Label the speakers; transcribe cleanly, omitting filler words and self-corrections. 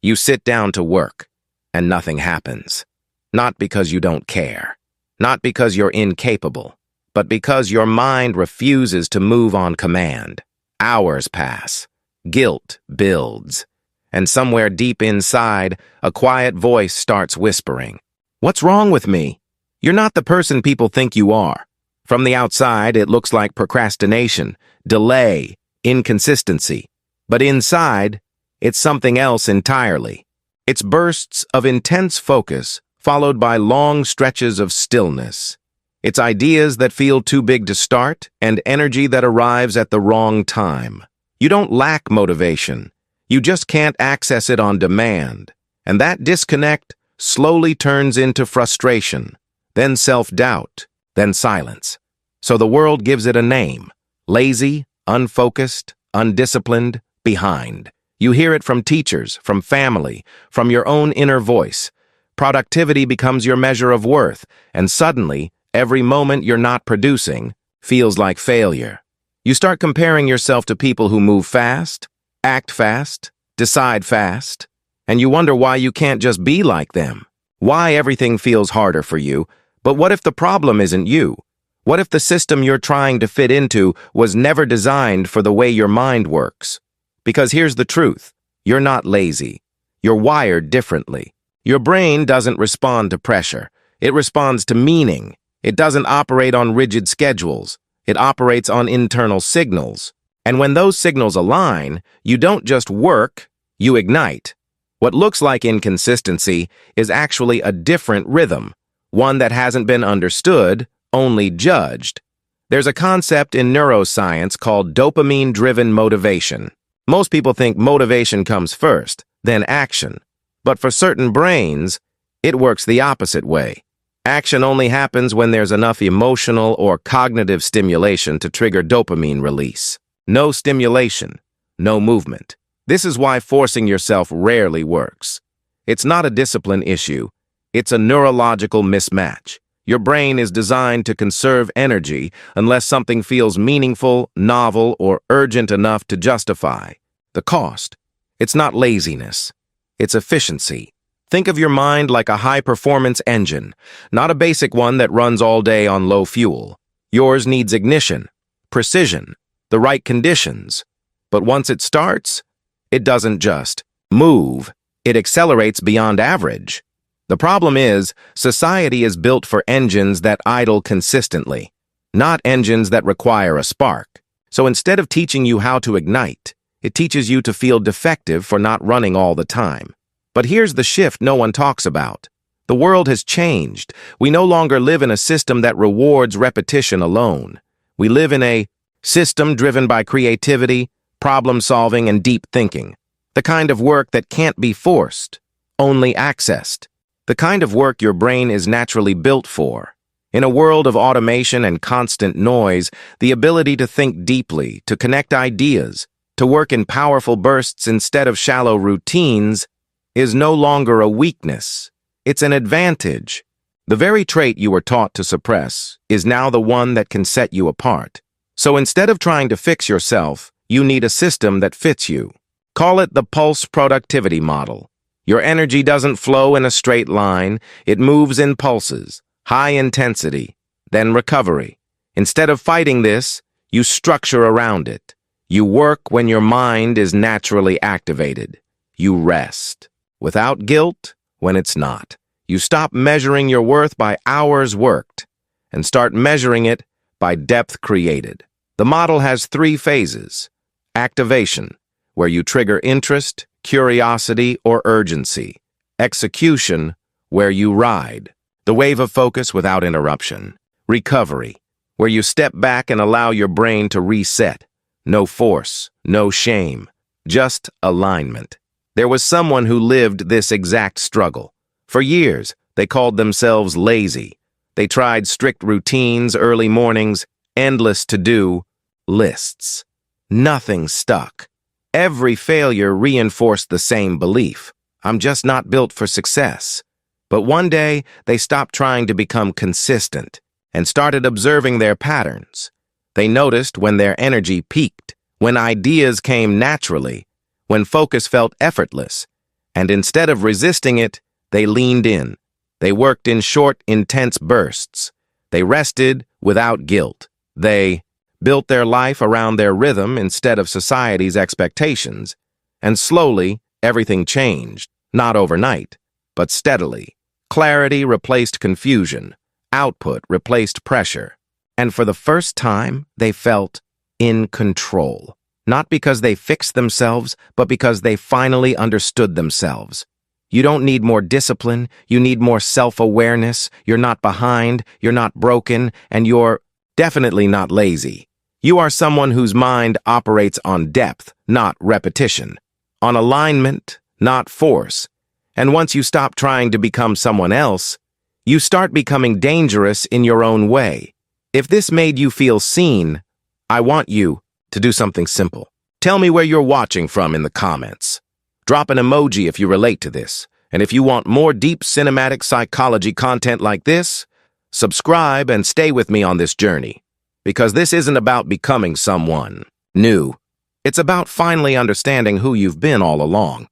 Speaker 1: You sit down to work, and nothing happens. Not because you don't care, not because you're incapable, but because your mind refuses to move on command. Hours pass. Guilt builds. And somewhere deep inside, a quiet voice starts whispering, "What's wrong with me? You're not the person people think you are." From the outside, it looks like procrastination, delay, inconsistency. But inside, it's something else entirely. It's bursts of intense focus, followed by long stretches of stillness. It's ideas that feel too big to start, and energy that arrives at the wrong time. You don't lack motivation. You just can't access it on demand. And that disconnect slowly turns into frustration, then self-doubt, then silence. So the world gives it a name: lazy, unfocused, undisciplined, behind. You hear it from teachers, from family, from your own inner voice. Productivity becomes your measure of worth, and suddenly, every moment you're not producing feels like failure. You start comparing yourself to people who move fast, act fast, decide fast, and you wonder why you can't just be like them. Why everything feels harder for you. But what if the problem isn't you? What if the system you're trying to fit into was never designed for the way your mind works? Because here's the truth: you're not lazy. You're wired differently. Your brain doesn't respond to pressure. It responds to meaning. It doesn't operate on rigid schedules. It operates on internal signals. And when those signals align, you don't just work, you ignite. What looks like inconsistency is actually a different rhythm, one that hasn't been understood, only judged. There's a concept in neuroscience called dopamine-driven motivation. Most people think motivation comes first, then action. But for certain brains, it works the opposite way. Action only happens when there's enough emotional or cognitive stimulation to trigger dopamine release. No stimulation, no movement. This is why forcing yourself rarely works. It's not a discipline issue. It's a neurological mismatch. Your brain is designed to conserve energy unless something feels meaningful, novel, or urgent enough to justify the cost. It's not laziness. It's efficiency. Think of your mind like a high-performance engine, not a basic one that runs all day on low fuel. Yours needs ignition, precision, the right conditions. But once it starts, it doesn't just move, it accelerates beyond average. The problem is, society is built for engines that idle consistently, not engines that require a spark. So instead of teaching you how to ignite, it teaches you to feel defective for not running all the time. But here's the shift no one talks about. The world has changed. We no longer live in a system that rewards repetition alone. We live in a system driven by creativity, problem-solving, and deep thinking. The kind of work that can't be forced, only accessed. The kind of work your brain is naturally built for. In a world of automation and constant noise, the ability to think deeply, to connect ideas, to work in powerful bursts instead of shallow routines, is no longer a weakness. It's an advantage. The very trait you were taught to suppress is now the one that can set you apart. So instead of trying to fix yourself, you need a system that fits you. Call it the pulse productivity model. Your energy doesn't flow in a straight line. It moves in pulses, high intensity, then recovery. Instead of fighting this, you structure around it. You work when your mind is naturally activated. You rest, without guilt, when it's not. You stop measuring your worth by hours worked and start measuring it by depth created. The model has 3 phases. Activation, where you trigger interest, curiosity, or urgency. Execution, where you ride the wave of focus without interruption. Recovery, where you step back and allow your brain to reset. No force, no shame, just alignment. There was someone who lived this exact struggle. For years, they called themselves lazy. They tried strict routines, early mornings, endless to-do lists. Nothing stuck. Every failure reinforced the same belief: I'm just not built for success. But one day, they stopped trying to become consistent and started observing their patterns. They noticed when their energy peaked, when ideas came naturally, when focus felt effortless, And instead of resisting it, they leaned in. They worked in short, intense bursts. They rested without guilt. They built their life around their rhythm instead of society's expectations. And slowly, everything changed. Not overnight, but steadily. Clarity replaced confusion. Output replaced pressure. And for the first time, they felt in control. Not because they fixed themselves, but because they finally understood themselves. You don't need more discipline, you need more self-awareness. You're not behind, you're not broken, and you're definitely not lazy. You are someone whose mind operates on depth, not repetition. On alignment, not force. And once you stop trying to become someone else, you start becoming dangerous in your own way. If this made you feel seen, I want you to do something simple. Tell me where you're watching from in the comments. Drop an emoji if you relate to this. And if you want more deep cinematic psychology content like this, subscribe and stay with me on this journey. Because this isn't about becoming someone new. It's about finally understanding who you've been all along.